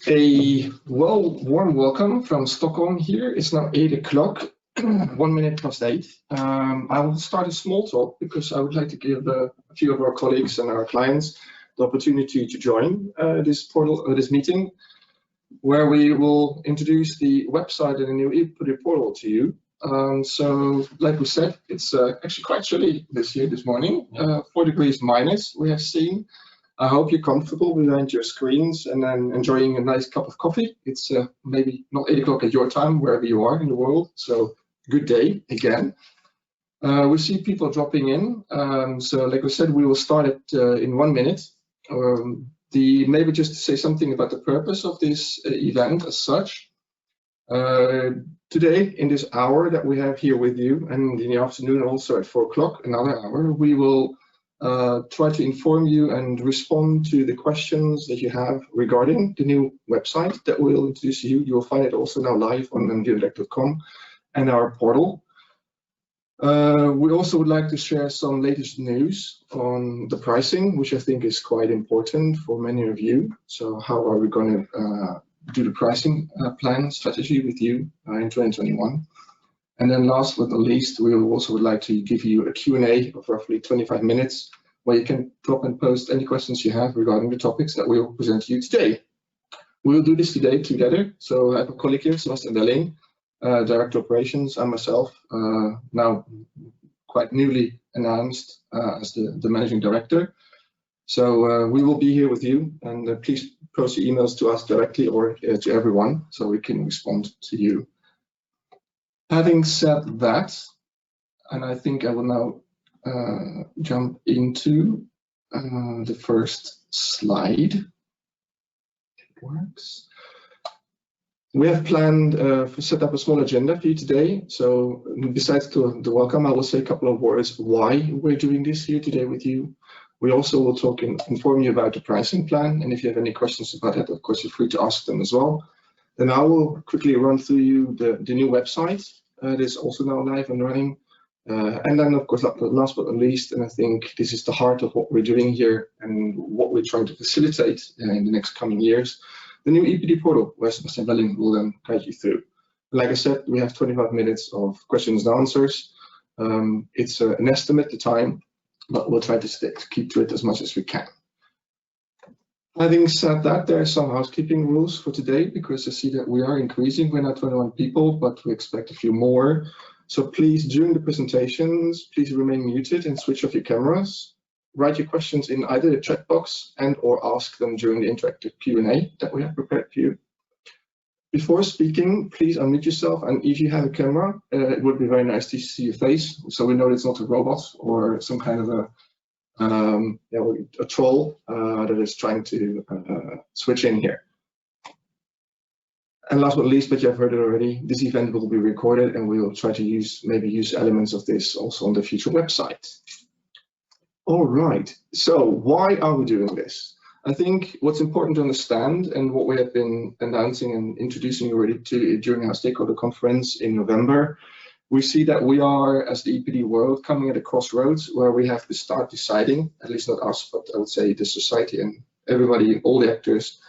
A warm welcome from Stockholm here. It's now 8 o'clock, 1 minute past 8. I will start a small talk because I would like to give a few of our colleagues and our clients the opportunity to join this meeting, where we will introduce the website and the new EPD Portal to you. So, like we said, it's actually quite chilly this morning, 4 degrees minus we have seen. I hope you're comfortable behind your screens and then enjoying a nice cup of coffee. It's maybe not 8 o'clock at your time, wherever you are in the world. So good day again. We see people dropping in. So like I said, we will start it in 1 minute. Maybe just to say something about the purpose of this event as such. Today, in this hour that we have here with you, and in the afternoon also at 4 o'clock, another hour, we will try to inform you and respond to the questions that you have regarding the new website that we'll introduce to you. You will find it also now live on mddirect.com and our portal. We also would like to share some latest news on the pricing, which I think is quite important for many of you. So how are we going to do the pricing plan strategy with you in 2021? And then last but not least, we also would like to give you a Q&A of roughly 25 minutes, where you can drop and post any questions you have regarding the topics that we will present to you today. We will do this today together. So I have a colleague here, Sebastian Delling, Director of Operations, and myself, now quite newly announced as the Managing Director. So we will be here with you, and please post your emails to us directly or to everyone so we can respond to you. Having said that, and I think I will now jump into the first slide. It works. We have planned set up a small agenda for you today. So besides the welcome, I will say a couple of words why we're doing this here today with you. We also will inform you about the pricing plan, and if you have any questions about that, of course, you're free to ask them as well. Then I will quickly run through you the new website that is also now live and running. And then, of course, last but not least, and I think this is the heart of what we're doing here and what we're trying to facilitate in the next coming years, the new EPD Portal, where Sebastian Delling will then guide you through. Like I said, we have 25 minutes of questions and answers. It's an estimate, the time, but we'll try to keep to it as much as we can. Having said that, there are some housekeeping rules for today, because I see that we are increasing. We're now 21 people, but we expect a few more. So please, during the presentations, please remain muted and switch off your cameras. Write your questions in either the chat box and/or ask them during the interactive Q&A that we have prepared for you. Before speaking, please unmute yourself, and if you have a camera, it would be very nice to see your face, so we know it's not a robot or some kind of a troll that is trying to switch in here. And last but not least, but you have heard it already, this event will be recorded, and we will try to use elements of this also on the future website. All right, so why are we doing this? I think what's important to understand, and what we have been announcing and introducing already during our stakeholder conference in November, we see that we are, as the EPD world, coming at a crossroads where we have to start deciding, at least not us, but I would say the society and everybody, all the actors,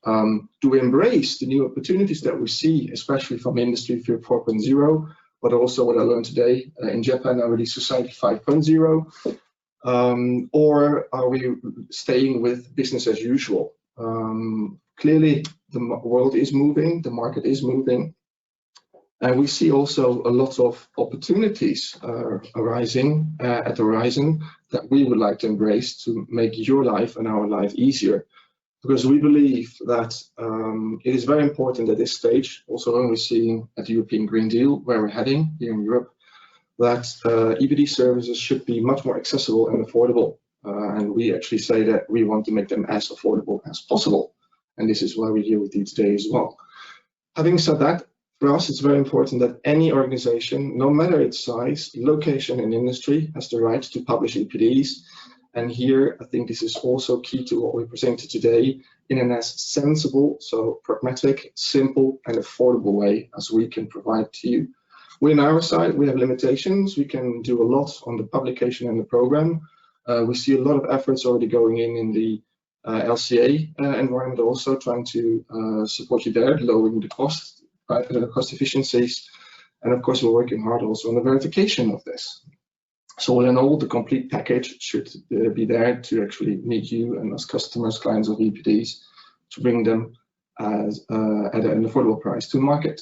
to embrace the new opportunities that we see, especially from Industry 4.0, but also what I learned today in Japan already, Society 5.0, or are we staying with business as usual? Clearly, the world is moving, the market is moving. And we see also a lot of opportunities arising at the horizon that we would like to embrace to make your life and our life easier. Because we believe that it is very important at this stage, also when we're seeing at the European Green Deal, where we're heading here in Europe, that EPD services should be much more accessible and affordable. And we actually say that we want to make them as affordable as possible. And this is why we're here with you today as well. Having said that, for us, it's very important that any organization, no matter its size, location, and industry, has the right to publish EPDs. And here, I think this is also key to what we presented today in an as sensible, so pragmatic, simple, and affordable way as we can provide to you. We, on our side, we have limitations. We can do a lot on the publication and the program. We see a lot of efforts already going in the LCA environment also, trying to support you there, lowering the cost efficiencies. And of course, we're working hard also on the verification of this. So all in all, the complete package should be there to actually meet you and as customers, clients of EPDs, to bring them as at an affordable price to market.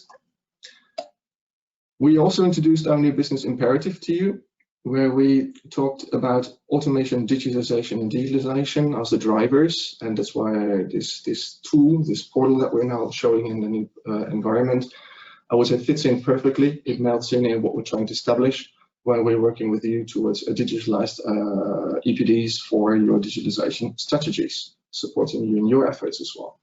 We also introduced our new business imperative to you, where we talked about automation, digitization, and digitalization as the drivers, and that's why this tool, this portal that we're now showing in the new environment, I would say fits in perfectly. It melts in what we're trying to establish when we're working with you towards a digitalized EPDs for your digitalization strategies, supporting you in your efforts as well.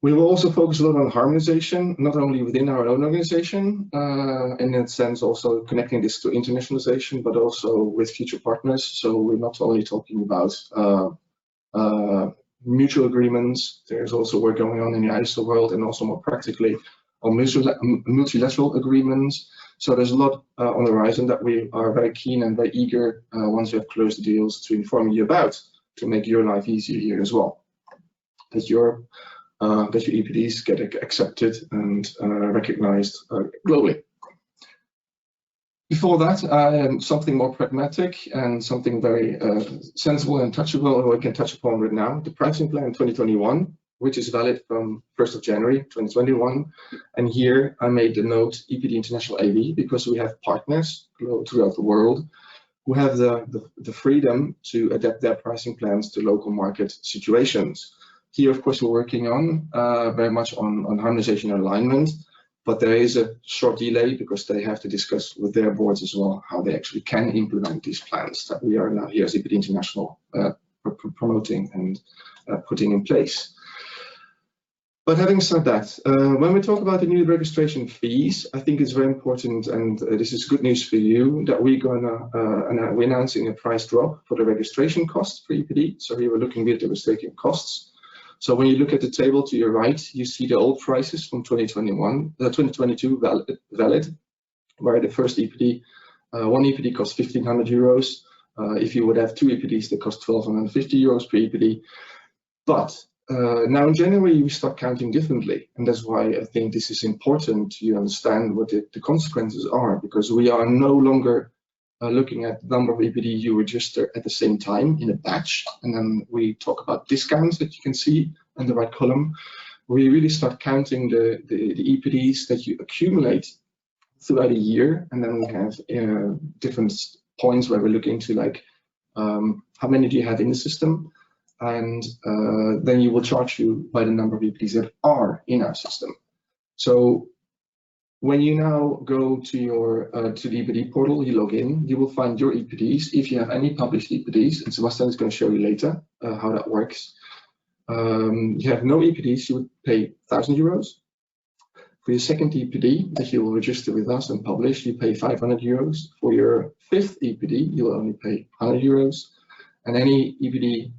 We will also focus a lot on harmonization, not only within our own organization, in that sense also connecting this to internationalization, but also with future partners. So we're not only talking about mutual agreements, there's also work going on in the ISO world, and also more practically on multilateral agreements. So there's a lot on the horizon that we are very keen and very eager, once we have closed the deals, to inform you about, to make your life easier here as well. That your EPDs get accepted and recognized globally. Before that, something more pragmatic and something very sensible and touchable, we can touch upon right now. The pricing plan 2021, which is valid from 1st of January 2021. And here I made the note EPD International AV, because we have partners throughout the world who have the freedom to adapt their pricing plans to local market situations. Here, of course, we're working on very much on harmonization and alignment, but there is a short delay because they have to discuss with their boards as well how they actually can implement these plans that we are now here as EPD International promoting and putting in place. But having said that, when we talk about the new registration fees, I think it's very important, and this is good news for you, that we're announcing a price drop for the registration cost for EPD. So here we're looking at the registration costs. So when you look at the table to your right, you see the old prices from 2022 valid, where the first EPD, one EPD costs 1,500 euros. If you would have two EPDs, they cost 1,250 euros per EPD. But now in January, we start counting differently. And that's why I think this is important to understand what the consequences are, because we are no longer looking at the number of EPD you register at the same time in a batch. And then we talk about discounts that you can see in the right column. We really start counting the EPDs that you accumulate throughout a year. And then we have different points where we're looking to, like, how many do you have in the system? And then you will charge you by the number of EPDs that are in our system. So when you now go to your to the EPD portal, you log in, you will find your EPDs. If you have any published EPDs, and Sebastian is going to show you later how that works. You have no EPDs, you would pay 1,000 euros. For your second EPD that you will register with us and publish, you pay 500 euros. For your fifth EPD, you will only pay 100 euros. And any EPD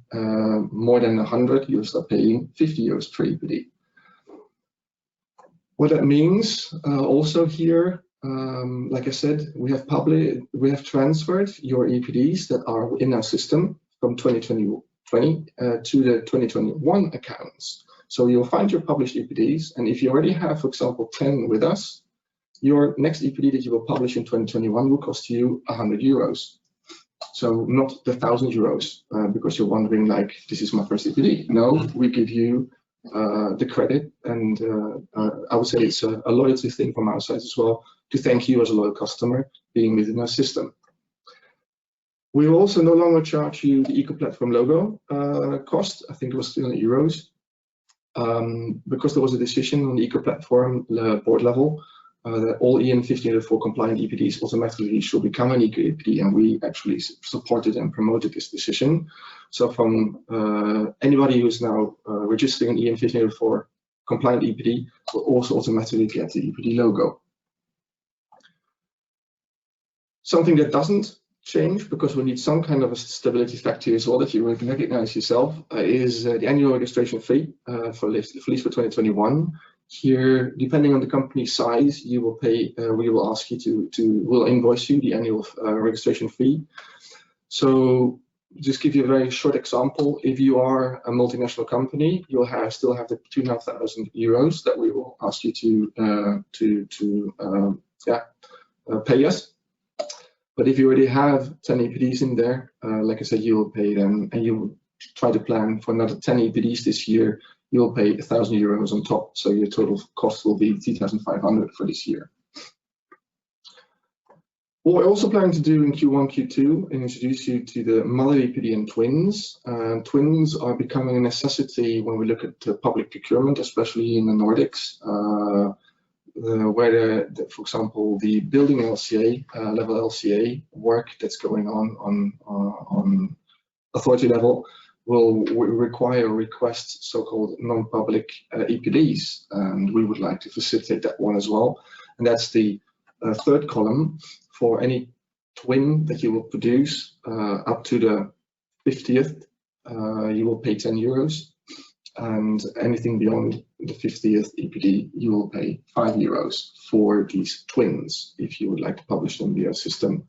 more than 100, you'll start paying 50 euros per EPD. What that means also here, like I said, we have transferred your EPDs that are in our system from 2020 to the 2021 accounts. So you'll find your published EPDs, and if you already have, for example, 10 with us, your next EPD that you will publish in 2021 will cost you 100 euros. So not the 1,000 euros, because you're wondering, like, this is my first EPD. No, we give you the credit, and I would say it's a loyalty thing from our side as well, to thank you as a loyal customer being within our system. We will also no longer charge you the Eco Platform logo cost. I think it was 300 euros, because there was a decision on the Eco Platform board level that all EN 1504 compliant EPDs automatically should become an Eco EPD, and we actually supported and promoted this decision. So from anybody who's now registering an EN 1504 compliant EPD will also automatically get the EPD logo. Something that doesn't change, because we need some kind of a stability factor as well that you can recognize yourself, is the annual registration fee for at least for 2021. Here, depending on the company size, you will pay. We will ask you we'll invoice you the annual registration fee. So just give you a very short example. If you are a multinational company, you'll still have the 2,500 euros that we will ask you to pay us. But if you already have 10 EPDs in there, like I said, you will pay them, and you will try to plan for another 10 EPDs this year. You will pay 1,000 euros on top, so your total cost will be 3,500 for this year. What we're also planning to do in Q1, Q2, is introduce you to the mother EPD and twins. Twins are becoming a necessity when we look at public procurement, especially in the Nordics, where, for example, the building LCA, level LCA work that's going on authority level will require request so-called non-public EPDs, and we would like to facilitate that one as well. And that's the third column. For any twin that you will produce up to the 50th, you will pay 10 euros. And anything beyond the 50th EPD, you will pay 5 euros for these twins if you would like to publish them via system.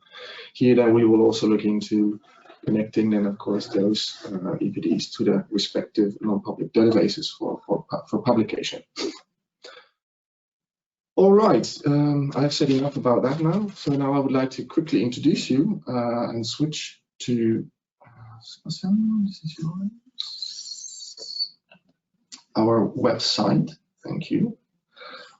Here then we will also look into connecting then of course those EPDs to the respective non-public databases for publication. All right, I've said enough about that now. So now I would like to quickly introduce you and switch to our website, thank you,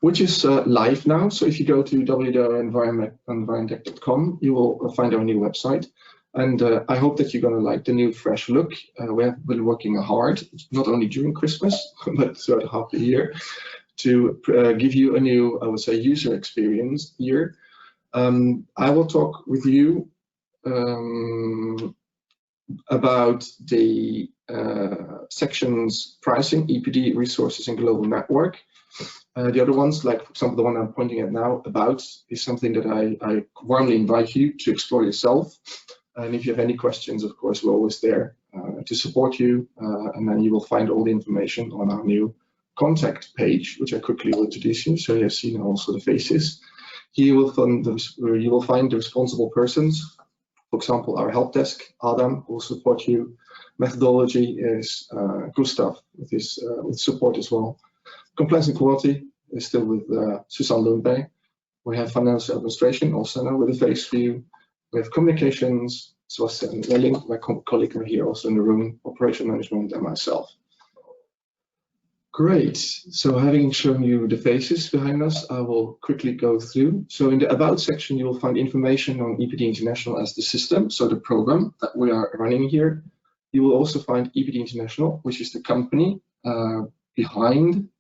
which is live now. So if you go to www.envirotech.com, you will find our new website. And I hope that you're going to like the new fresh look. We have been working hard, not only during Christmas, but throughout half the year, to give you a new, I would say, user experience here. I will talk with you about the sections pricing, EPD, resources, and global network. The other ones, like for example, the one I'm pointing at now, about, is something that I warmly invite you to explore yourself. And if you have any questions, of course, we're always there to support you. And then you will find all the information on our new contact page, which I quickly will introduce you. So you have seen also the faces. Here you will find the responsible persons. For example, our help desk, Adam, will support you. Methodology is Gustav with his with support as well. Compliance and quality is still with Susanne Lundberg. We have financial administration also now with a face view. We have communications, Sebastian Welling, my colleague here also in the room, operation management, and myself. Great. So having shown you the faces behind us, I will quickly go through. So in the About section, you will find information on EPD International as the system, so the program that we are running here. You will also find EPD International, which is the company behind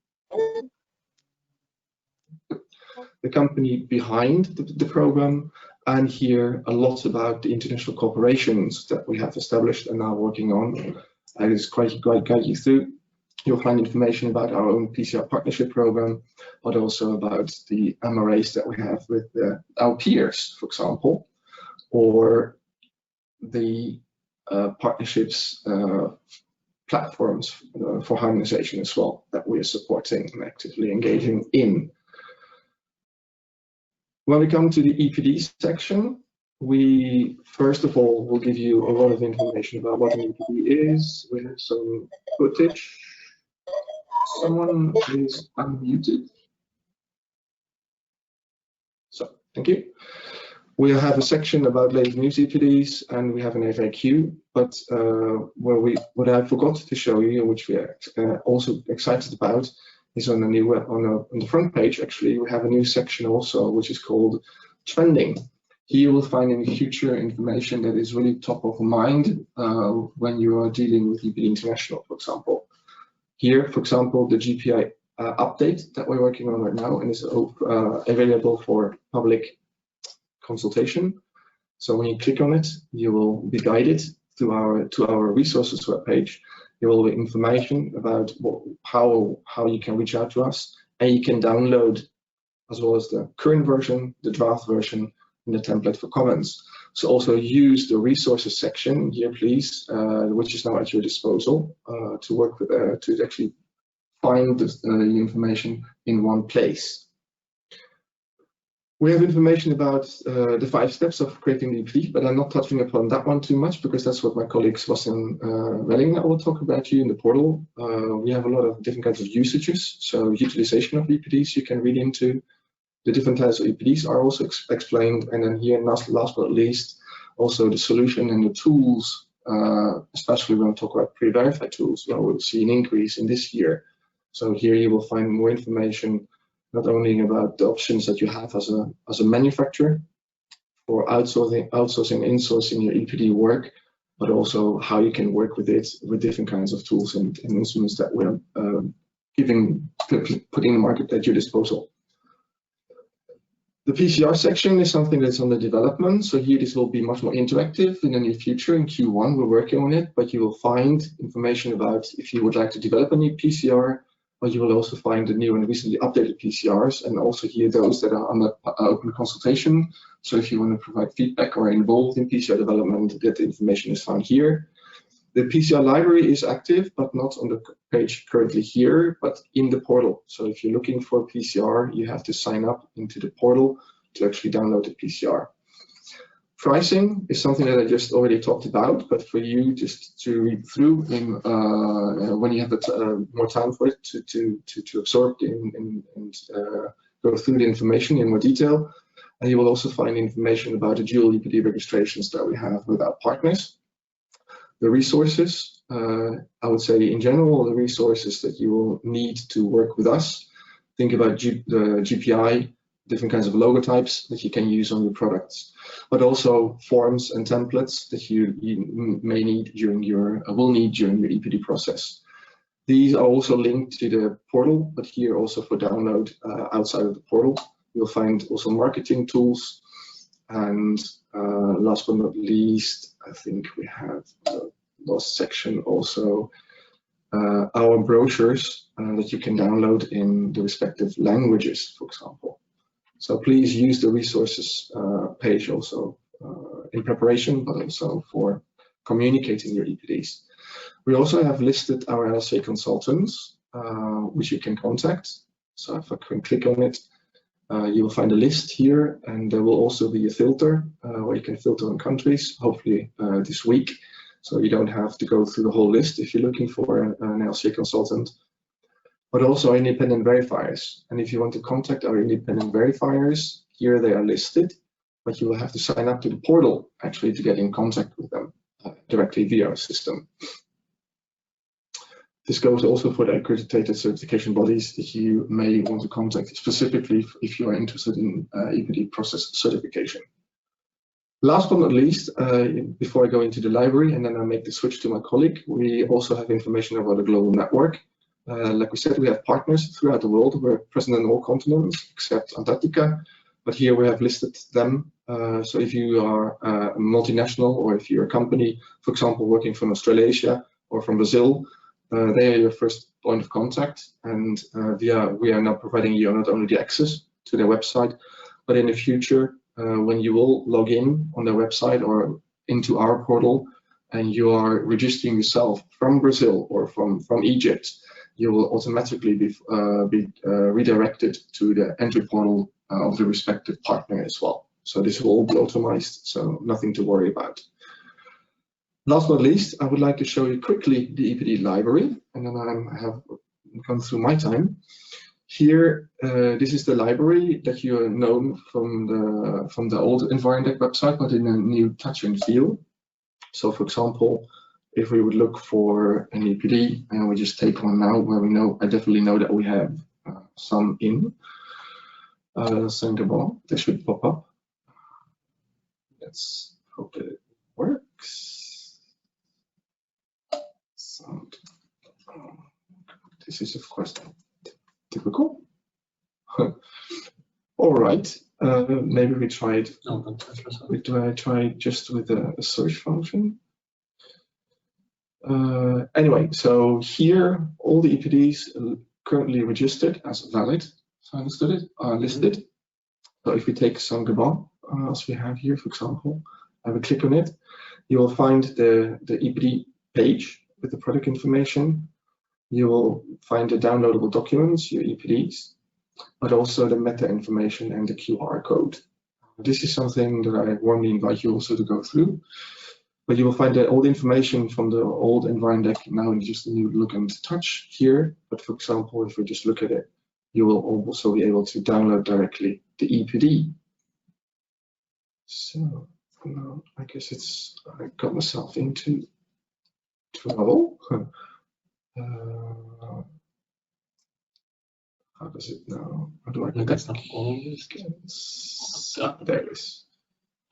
the program, and here a lot about the international corporations that we have established and are working on. I just quite guide you through. You'll find information about our own PCR partnership program, but also about the MRAs that we have with our peers, for example, or the partnerships platforms for harmonization as well that we are supporting and actively engaging in. When we come to the EPD section, we first of all will give you a lot of information about what an EPD is. We have some footage. Someone is unmuted. So, thank you. We have a section about latest news EPDs, and we have an FAQ. But what I forgot to show you, which we are also excited about, is on the new on the front page. Actually, we have a new section also, which is called Trending. Here you will find any future information that is really top of mind when you are dealing with EPD International, for example. Here, for example, the GPI update that we're working on right now and is available for public consultation. So when you click on it, you will be guided to our resources webpage. There will be information about how you can reach out to us, and you can download as well as the current version, the draft version, and the template for comments. So also use the resources section here, please, which is now at your disposal to work with to actually find the information in one place. We have information about the 5 steps of creating the EPD, but I'm not touching upon that one too much because that's what my colleagues Sebastian Welling will talk about you in the portal. We have a lot of different kinds of usages, so utilization of EPDs you can read into. The different types of EPDs are also explained, and then here, last but not least, also the solution and the tools, especially when we talk about pre-verified tools, we'll see an increase in this year. So here you will find more information not only about the options that you have as a manufacturer for outsourcing, insourcing your EPD work, but also how you can work with it with different kinds of tools and instruments that we're putting in the market at your disposal. The PCR section is something that's under development, so here this will be much more interactive in the near future. In Q1 we're working on it, but you will find information about if you would like to develop a new PCR, but you will also find the new and recently updated PCRs, and also here those that are under open consultation. So if you want to provide feedback or are involved in PCR development, that information is found here. The PCR library is active, but not on the page currently here, but in the portal. So if you're looking for PCR, you have to sign up into the portal to actually download the PCR. Pricing is something that I just already talked about, but for you just to read through when you have more time for it to absorb and go through the information in more detail. And you will also find information about the dual EPD registrations that we have with our partners. The resources, I would say in general, the resources that you will need to work with us. Think about the GPI, different kinds of logotypes that you can use on your products, but also forms and templates that you may need during your EPD process. These are also linked to the portal, but here also for download outside of the portal. You'll find also marketing tools, and last but not least, I think we have the last section also our brochures that you can download in the respective languages, for example. So please use the resources page also in preparation, but also for communicating your EPDs. We also have listed our LSA consultants, which you can contact. So if I can click on it, you will find a list here, and there will also be a filter where you can filter on countries, hopefully this week. So you don't have to go through the whole list if you're looking for an LSA consultant. But also independent verifiers. And if you want to contact our independent verifiers, here they are listed, but you will have to sign up to the portal actually to get in contact with them directly via our system. This goes also for the accredited certification bodies that you may want to contact specifically if you are interested in EPD process certification. Last but not least, before I go into the library and then I make the switch to my colleague, we also have information about the global network. Like we said, we have partners throughout the world. We're present on all continents except Antarctica, but here we have listed them. So if you are a multinational, or if you're a company, for example, working from Australasia or from Brazil, they are your first point of contact, and we are now providing you not only the access to their website, but in the future, when you will log in on their website or into our portal, and you are registering yourself from Brazil or from Egypt, you will automatically be redirected to the entry portal of the respective partner as well. So this will all be automated, so nothing to worry about. Last but not least, I would like to show you quickly the EPD library, and then I have gone through my time. Here, this is the library that you are known from the old Environdec website, but in a new touch and feel. So, for example, if we would look for an EPD, and we just take one now, where I definitely know that we have some in Saint-Gobain, they should pop up. Let's hope that it works. This is of course typical. All right, maybe we tried. Do I try just with a search function? Anyway, so here all the EPDs currently registered as valid, if I understood it, are listed. So if we take Saint-Gobain, as we have here, for example, I will click on it, you will find the EPD page with the product information. You will find the downloadable documents, your EPDs. but also the meta information and the QR code. This is something that I warmly invite you also to go through. But you will find the old information from the old environment deck now in just a new look and touch here. But for example, if we just look at it, you will also be able to download directly the EPD. So now I guess I got myself into trouble. How does it now? How do I get That's not all. There it is.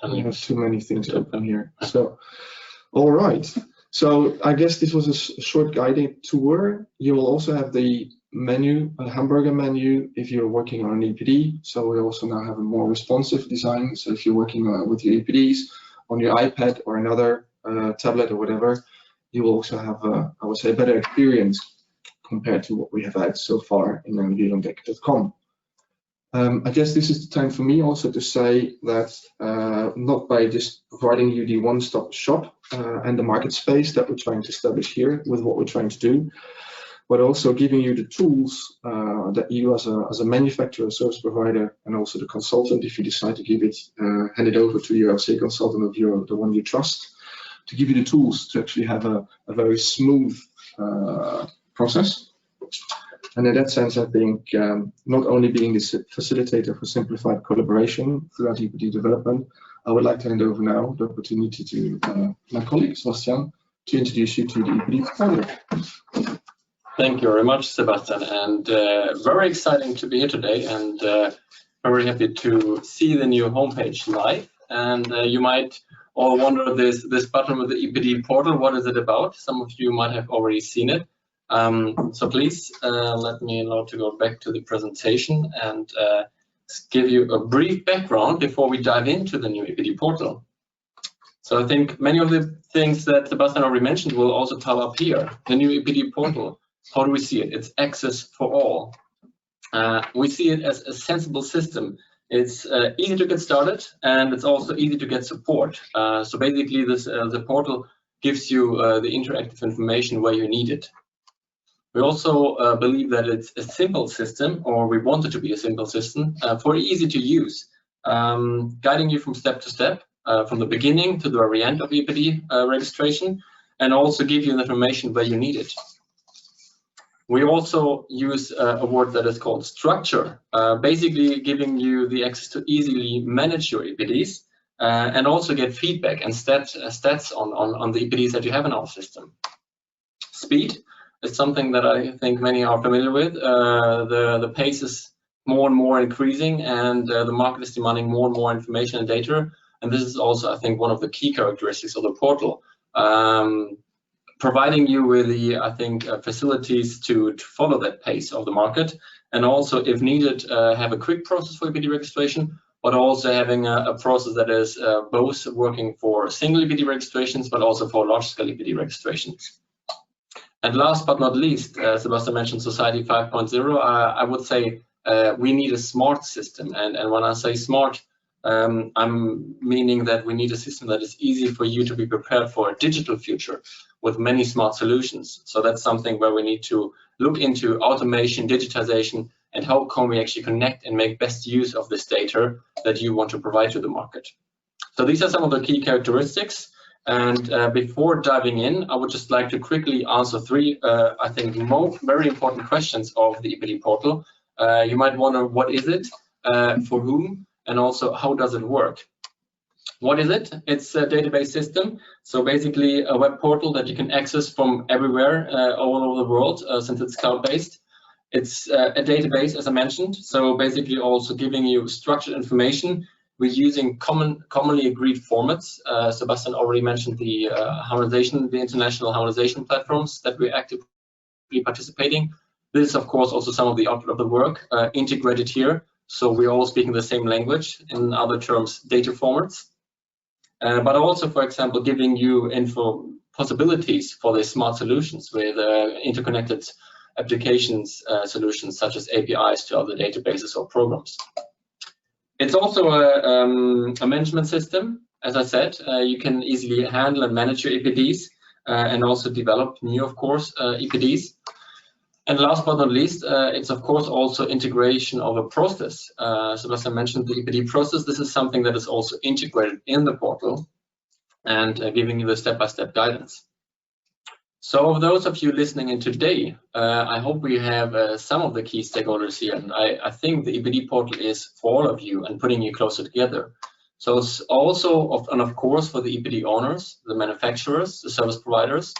I have too many things open here. So, all right. So I guess this was a short guided tour. You will also have the menu, a hamburger menu, if you're working on an EPD. So we also now have a more responsive design. So if you're working with your EPDs on your iPad or another tablet or whatever, you will also have, I would say, a better experience compared to what we have had so far in VLANdeck.com. I guess this is the time for me also to say that not by just providing you the one-stop shop and the market space that we're trying to establish here with what we're trying to do, but also giving you the tools that you as a manufacturer, service provider, and also the consultant, if you decide to give it, hand it over to your LCA consultant of the one you trust, to give you the tools to actually have a very smooth process. And in that sense, I think not only being the facilitator for simplified collaboration throughout EPD development, I would like to hand over now the opportunity to my colleague, Sebastian, to introduce you to the EPD Portal. Thank you very much, Sebastian, and very exciting to be here today, and very happy to see the new homepage live. And you might all wonder this button with the EPD Portal, what is it about? Some of you might have already seen it. So please let me allow to go back to the presentation and give you a brief background before we dive into the new EPD Portal. So I think many of the things that Sebastian already mentioned will also pop up here. The new EPD Portal, how do we see it? It's access for all. We see it as a sensible system. It's easy to get started, and it's also easy to get support. So basically the portal gives you the interactive information where you need it. We also believe that it's a simple system, or we want it to be a simple system, for easy to use, guiding you from step to step, from the beginning to the very end of EPD registration, and also give you the information where you need it. We also use a word that is called structure, basically giving you the access to easily manage your EPDs, and also get feedback and stats on the EPDs that you have in our system. Speed. It's something that I think many are familiar with. The pace is more and more increasing, and the market is demanding more and more information and data. And this is also, I think, one of the key characteristics of the portal, providing you with the, I think, facilities to follow that pace of the market, and also, if needed, have a quick process for EPD registration, but also having a process that is both working for single EPD registrations, but also for large-scale EPD registrations. And last but not least, Sebastian mentioned Society 5.0. I would say we need a smart system. And when I say smart, I'm meaning that we need a system that is easy for you to be prepared for a digital future with many smart solutions. So that's something where we need to look into automation, digitization, and how can we actually connect and make best use of this data that you want to provide to the market. So these are some of the key characteristics. And before diving in, I would just like to quickly answer three, I think, very important questions of the EPD portal. You might wonder, what is it, for whom, and also how does it work? What is it? It's a database system. So basically a web portal that you can access from everywhere, all over the world, since it's cloud-based. It's a database, as I mentioned. So basically also giving you structured information. We're using commonly agreed formats. Sebastian already mentioned the harmonization, the international harmonization platforms that we're actively participating. This is, of course, also some of the output of the work integrated here. So we're all speaking the same language, in other terms, data formats. But also, for example, giving you possibilities for the smart solutions with interconnected applications solutions such as APIs to other databases or programs. It's also a management system. As I said, you can easily handle and manage your EPDs and also develop new, of course, EPDs. And last but not least, it's of course also integration of a process. Sebastian mentioned the EPD process. This is something that is also integrated in the portal and giving you the step-by-step guidance. So those of you listening in today, I hope we have some of the key stakeholders here. And I think the EPD portal is for all of you and putting you closer together. So it's also, and of course, for the EPD owners, the manufacturers, the service providers.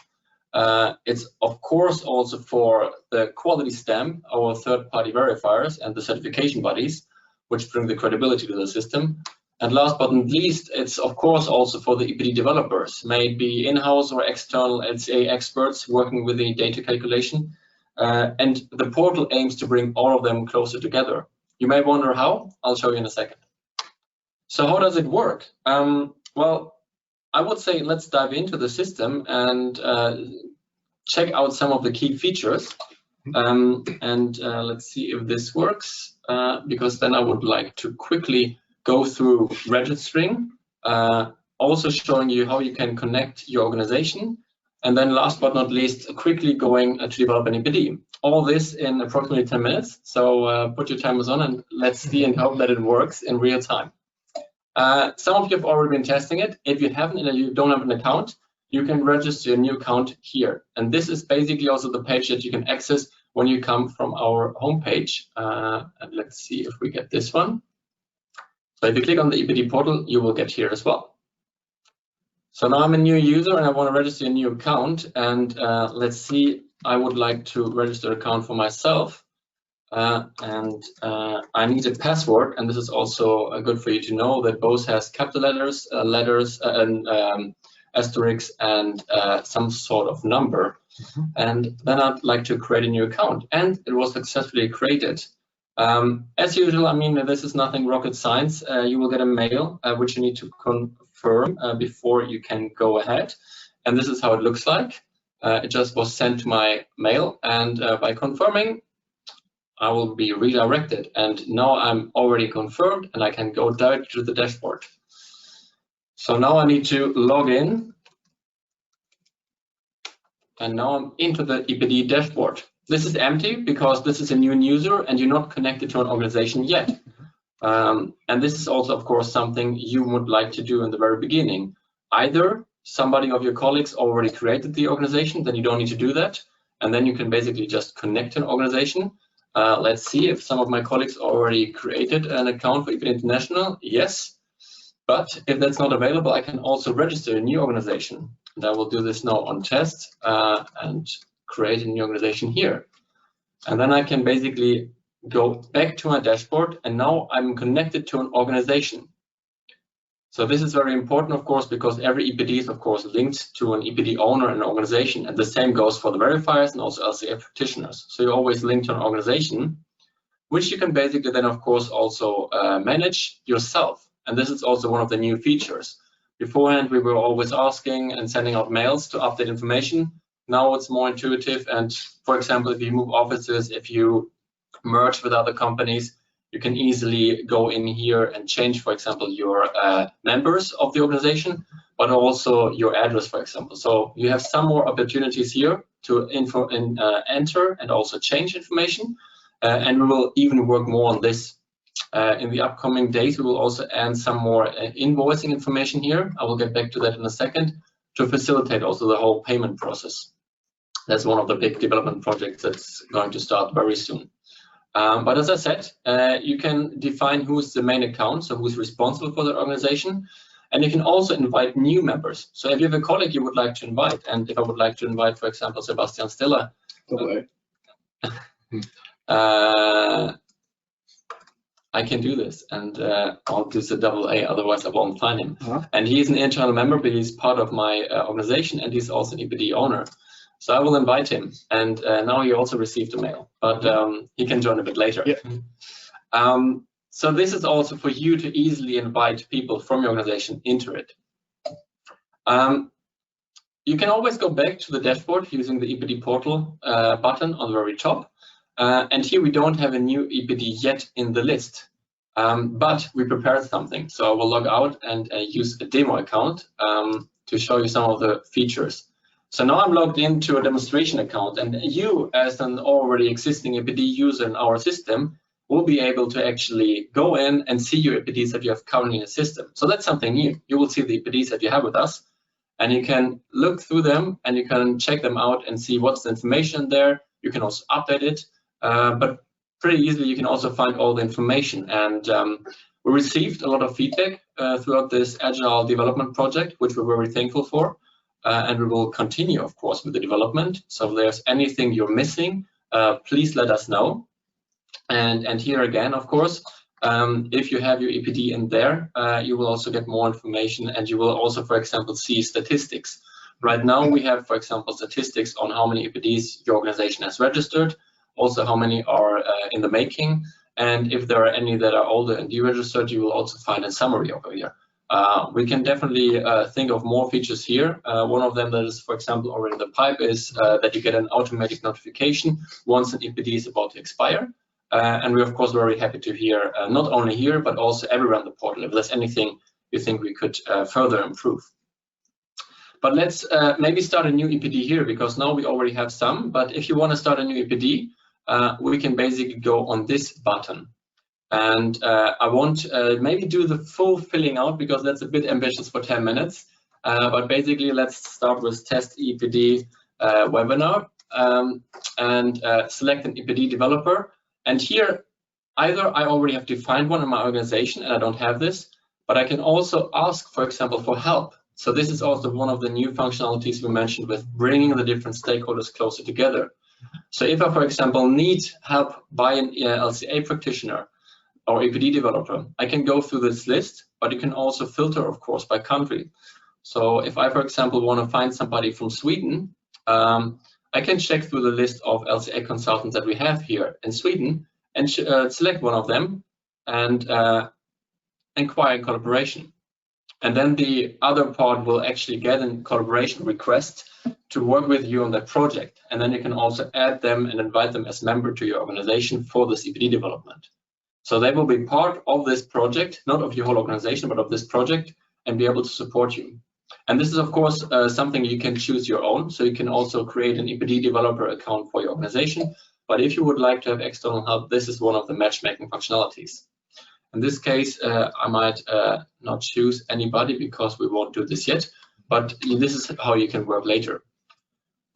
It's of course also for the quality stamp, our third-party verifiers and the certification bodies, which bring the credibility to the system. And last but not least, it's of course also for the EPD developers, may it be in-house or external LCA experts working with the data calculation. And the portal aims to bring all of them closer together. You may wonder how. I'll show you in a second. So how does it work? Well, I would say let's dive into the system and check out some of the key features. Let's see if this works, because then I would like to quickly go through registering, also showing you how you can connect your organization, and then last but not least, quickly going to develop an EPD. All this in approximately 10 minutes. So put your timers on and let's see and hope that it works in real time. Some of you have already been testing it. If you haven't and you don't have an account, you can register a new account here. And this is basically also the page that you can access when you come from our homepage. And let's see if we get this one. So if you click on the EPD portal, you will get here as well. So now I'm a new user and I want to register a new account. And let's see, I would like to register an account for myself. I need a password, and this is also good for you to know that both has capital letters, and asterisks, and some sort of number. And then I'd like to create a new account, and it was successfully created. As usual, I mean, this is nothing rocket science. You will get a mail which you need to confirm before you can go ahead. And this is how it looks like. It just was sent to my mail, and by confirming, I will be redirected. And now I'm already confirmed, and I can go directly to the dashboard. So now I need to log in. And now I'm into the EPD dashboard. This is empty because this is a new user and you're not connected to an organization yet. And this is also, of course, something you would like to do in the very beginning. Either somebody of your colleagues already created the organization, then you don't need to do that. And then you can basically just connect to an organization. Let's see if some of my colleagues already created an account for EPD International. Yes. But if that's not available, I can also register a new organization. And I will do this now on test and create a new organization here. And then I can basically go back to my dashboard, and now I'm connected to an organization. So this is very important, of course, because every EPD is, of course, linked to an EPD owner and an organization. And the same goes for the verifiers and also LCA practitioners. So you're always linked to an organization, which you can basically then, of course, also manage yourself. And this is also one of the new features. Beforehand, we were always asking and sending out mails to update information. Now it's more intuitive. And for example, if you move offices, if you merge with other companies, you can easily go in here and change, for example, your members of the organization, but also your address, for example. So you have some more opportunities here to enter and also change information. And we will even work more on this. In the upcoming days, we will also add some more invoicing information here. I will get back to that in a second to facilitate also the whole payment process. That's one of the big development projects that's going to start very soon. But as I said, you can define who's the main account, so who's responsible for the organization. And you can also invite new members. So if you have a colleague you would like to invite, and if I would like to invite, for example, Sebastian Stiller, I can do this, and I'll do the AA, otherwise I won't find him. And he's an internal member, but he's part of my organization, and he's also an EPD owner. So I will invite him, and now he also received a mail, but he can join a bit later. Yeah. So this is also for you to easily invite people from your organization into it. You can always go back to the dashboard using the EPD Portal button on the very top. And here we don't have a new EPD yet in the list, but we prepared something. So I will log out and use a demo account to show you some of the features. So now I'm logged into a demonstration account, and you, as an already existing EPD user in our system, will be able to actually go in and see your EPDs that you have currently in the system. So that's something new. You will see the EPDs that you have with us, and you can look through them and you can check them out and see what's the information there. You can also update it, but pretty easily you can also find all the information. And we received a lot of feedback throughout this Agile development project, which we're very thankful for. And we will continue, of course, with the development. So if there's anything you're missing, please let us know. And here again, of course, if you have your EPD in there, you will also get more information, and you will also, for example, see statistics. Right now, we have, for example, statistics on how many EPDs your organization has registered, also how many are in the making, and if there are any that are older and deregistered, you will also find a summary over here. We can definitely think of more features here. One of them that is, for example, already in the pipe is that you get an automatic notification once an EPD is about to expire. And we're, of course, very happy to hear, not only here, but also everywhere on the portal, if there's anything you think we could further improve. But let's maybe start a new EPD here, because now we already have some. But if you want to start a new EPD, we can basically go on this button. And I won't maybe do the full filling out, because that's a bit ambitious for 10 minutes. But basically, let's start with test EPD webinar and select an EPD developer. And here, either I already have defined one in my organization and I don't have this, but I can also ask, for example, for help. So this is also one of the new functionalities we mentioned with bringing the different stakeholders closer together. So if I, for example, need help by an LCA practitioner or EPD developer, I can go through this list, but you can also filter, of course, by country. So if I, for example, want to find somebody from Sweden, I can check through the list of LCA consultants that we have here in Sweden and select one of them and inquire in collaboration. And then the other part will actually get a collaboration request to work with you on that project. And then you can also add them and invite them as member to your organization for this EPD development. So they will be part of this project, not of your whole organization, but of this project, and be able to support you. And this is, of course, something you can choose your own. So you can also create an EPD developer account for your organization. But if you would like to have external help, this is one of the matchmaking functionalities. In this case, I might not choose anybody because we won't do this yet, but this is how you can work later.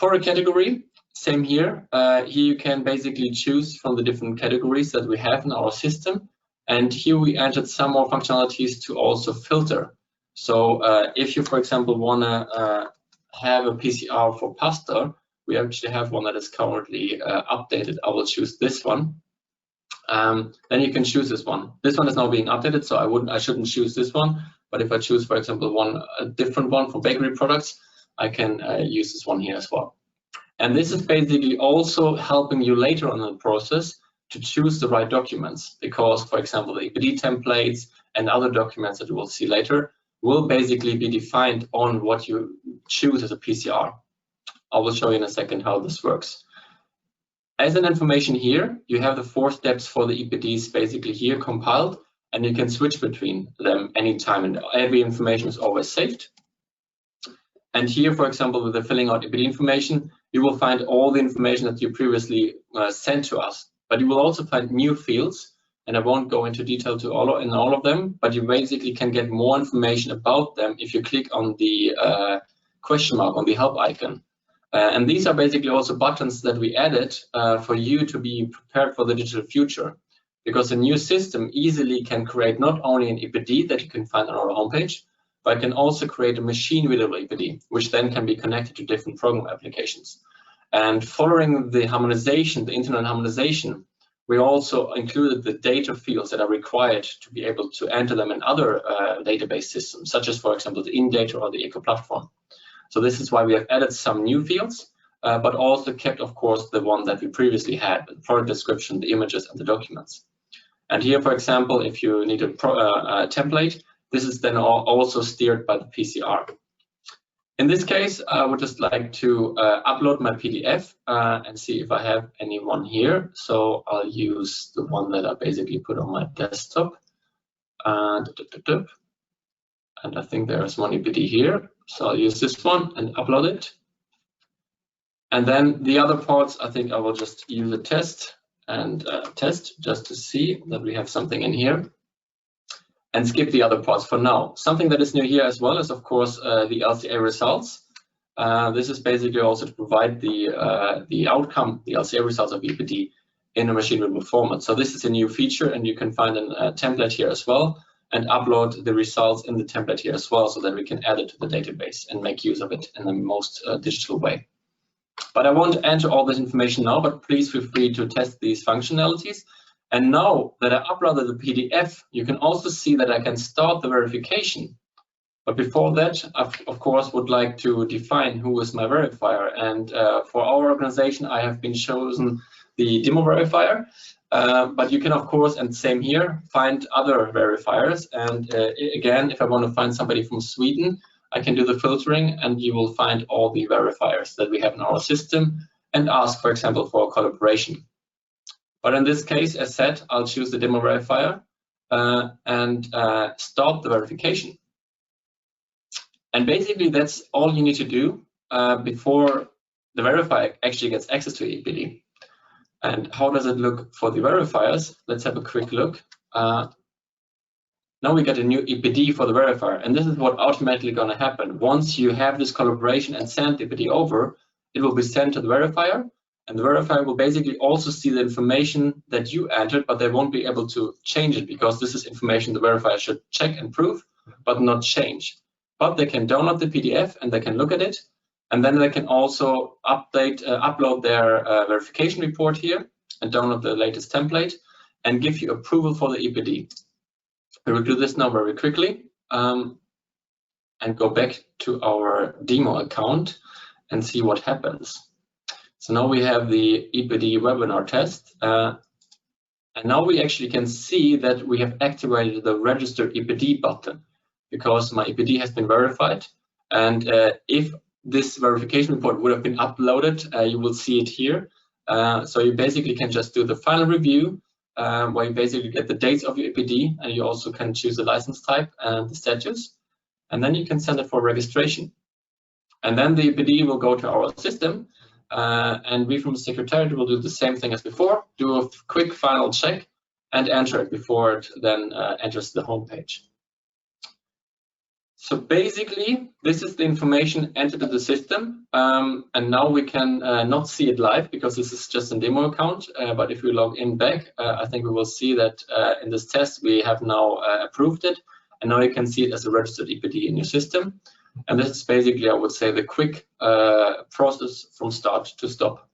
For a category, same here. Here you can basically choose from the different categories that we have in our system. And here we added some more functionalities to also filter. So if you, for example, want to have a PCR for pasta, we actually have one that is currently updated. I will choose this one. Then you can choose this one. This one is now being updated, so I shouldn't choose this one. But if I choose, for example, a different one for bakery products, I can use this one here as well. And this is basically also helping you later on in the process to choose the right documents, because, for example, the EPD templates and other documents that you will see later will basically be defined on what you choose as a PCR. I will show you in a second how this works. As an information here, you have the 4 steps for the EPDs basically here compiled, and you can switch between them anytime, and every information is always saved. And here, for example, with the filling out EPD information, you will find all the information that you previously sent to us, but you will also find new fields, and I won't go into detail to all of them, but you basically can get more information about them if you click on the question mark on the help icon. And these are basically also buttons that we added for you to be prepared for the digital future, because a new system easily can create not only an EPD that you can find on our homepage, but can also create a machine readable EPD, which then can be connected to different program applications. And following the harmonization, the internet harmonization, we also included the data fields that are required to be able to enter them in other database systems, such as, for example, the InData or the Eco platform. So this is why we have added some new fields, but also kept, of course, the one that we previously had, the product description, the images, and the documents. And here, for example, if you need a template, this is then also steered by the PCR. In this case, I would just like to upload my PDF and see if I have anyone here. So I'll use the one that I basically put on my desktop. And I think there's one EPD here. So I'll use this one and upload it. And then the other parts, I think I will just use a test and test just to see that we have something in here, and skip the other parts for now. Something that is new here as well is, of course, the LCA results. This is basically also to provide the outcome, the LCA results of EPD in a machine readable format. So this is a new feature, and you can find a template here as well, and upload the results in the template here as well, so that we can add it to the database and make use of it in the most digital way. But I won't enter all this information now, but please feel free to test these functionalities. And now that I uploaded the PDF, you can also see that I can start the verification. But before that, I, of course, would like to define who is my verifier. And for our organization, I have been chosen the demo verifier. But you can, of course, and same here, find other verifiers. And again, if I want to find somebody from Sweden, I can do the filtering, and you will find all the verifiers that we have in our system and ask, for example, for a collaboration. But in this case, as said, I'll choose the demo verifier and start the verification. And basically, that's all you need to do before the verifier actually gets access to EPD. And how does it look for the verifiers? Let's have a quick look. Now we get a new EPD for the verifier, and this is what automatically going to happen. Once you have this collaboration and send the EPD over, it will be sent to the verifier, and the verifier will basically also see the information that you entered, but they won't be able to change it, because this is information the verifier should check and prove, but not change. But they can download the PDF and they can look at it, and then they can also upload their verification report here and download the latest template and give you approval for the EPD. We will do this now very quickly and go back to our demo account and see what happens. So now we have the EPD webinar test, and now we actually can see that we have activated the register EPD button, because my EPD has been verified. And if this verification report would have been uploaded, you will see it here. So you basically can just do the final review, where you basically get the dates of your EPD, and you also can choose the license type and the status, and then you can send it for registration. And then the EPD will go to our system, and we from the Secretariat will do the same thing as before, do a quick final check and enter it before it then enters the home page. So basically, this is the information entered in the system, and now we can not see it live because this is just a demo account, but if we log in back, I think we will see that in this test we have now approved it, and now you can see it as a registered EPD in your system. And this is basically, I would say, the quick process from start to stop.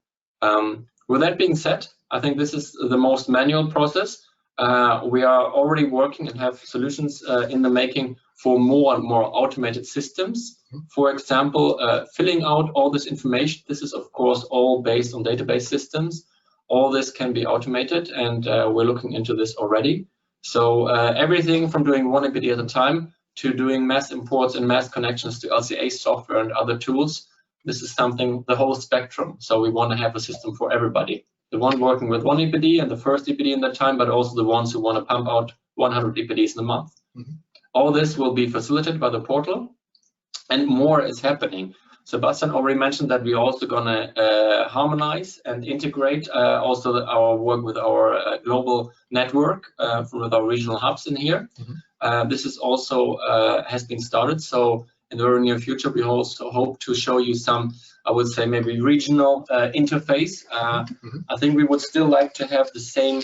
With that being said, I think this is the most manual process. We are already working and have solutions in the making for more and more automated systems. For example, filling out all this information. This is, of course, all based on database systems. All this can be automated, and we're looking into this already. So everything from doing one EPD at a time to doing mass imports and mass connections to LCA software and other tools. This is something, the whole spectrum. So we want to have a system for everybody. The one working with one EPD and the first EPD in that time, but also the ones who want to pump out 100 EPDs in a month. All this will be facilitated by the portal, and more is happening. Sebastian already mentioned that we're also going to harmonize and integrate also our work with our global network with our regional hubs in here. This is also has been started. So in the very near future, we also hope to show you some, I would say, maybe regional interface. I think we would still like to have the same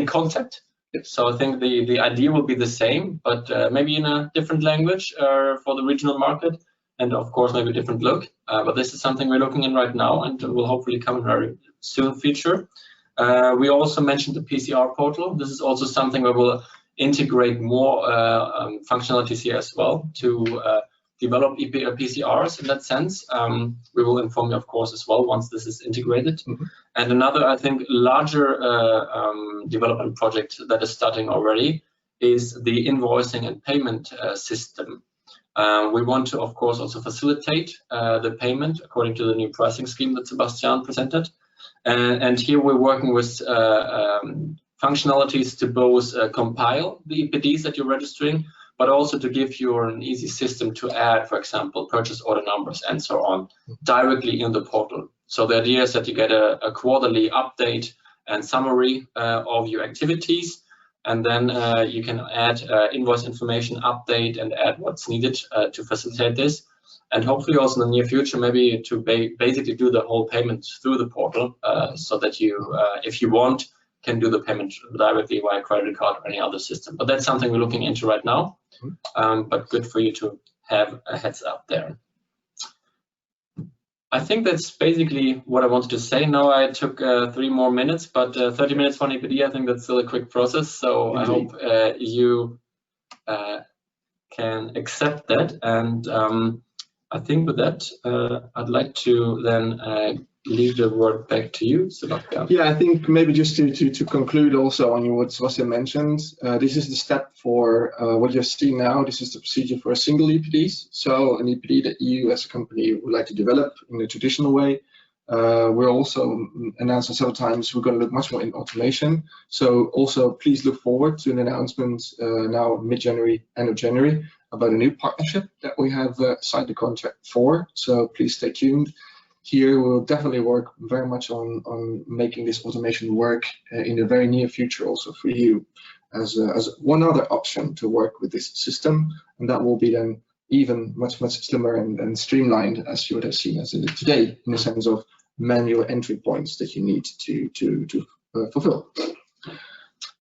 concept. So I think the idea will be the same, but maybe in a different language for the regional market, and of course maybe a different look. But this is something we're looking in right now, and will hopefully come in very soon future. We also mentioned the PCR portal. This is also something where we'll integrate more functionalities here as well to develop PCRs in that sense. We will inform you, of course, as well once this is integrated. And another, I think, larger development project that is starting already is the invoicing and payment system. We want to, of course, also facilitate the payment according to the new pricing scheme that Sebastian presented. And here we're working with functionalities to both compile the EPDs that you're registering, but also to give you an easy system to add, for example, purchase order numbers and so on directly in the portal. So the idea is that you get a quarterly update and summary of your activities, and then you can add invoice information, update, and add what's needed to facilitate this. And hopefully also in the near future, maybe to basically do the whole payment through the portal, so that you, if you want, can do the payment directly via credit card or any other system. But that's something we're looking into right now. But good for you to have a heads up there. I think that's basically what I wanted to say. Now I took 3 more minutes, but 30 minutes for an EPD, I think that's still a quick process. So indeed. I hope you can accept that. And I think with that, I'd like to then leave the word back to you, Sebastian. Yeah, I think maybe just to conclude also on what Sebastian mentioned, this is the step for what you're seeing now. This is the procedure for a single EPDs. So an EPD that you as a company would like to develop in a traditional way. We're also announcing several times we're going to look much more in automation. So also please look forward to an announcement now mid-January, end of January, about a new partnership that we have signed the contract for. So please stay tuned. Here we'll definitely work very much on making this automation work in the very near future also for you as one other option to work with this system, and that will be then even much slimmer and streamlined as you would have seen as it is today, in the sense of manual entry points that you need to fulfill.